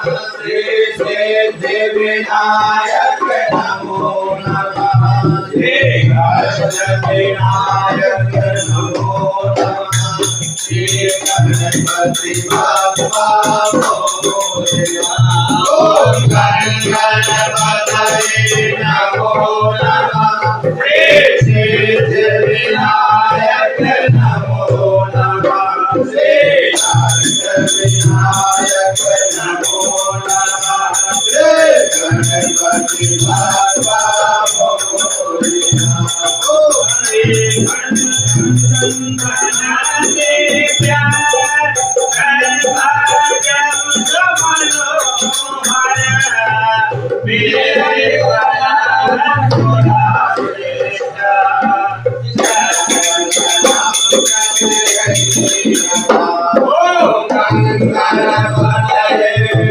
श्री सिद्धिविनायक नमो नमः श्री अष्टविनायक नमो नमः श्री गणपति बाप्पा मोरया ओम गणपतये नमो नमः श्री सिद्धिविनायक नमो नमः श्री अष्टविनायक नमो नमः श्री गणपति बाप्पा मोरया ओम श्री गणपति प्यार भाग्यम समनो हर मेरे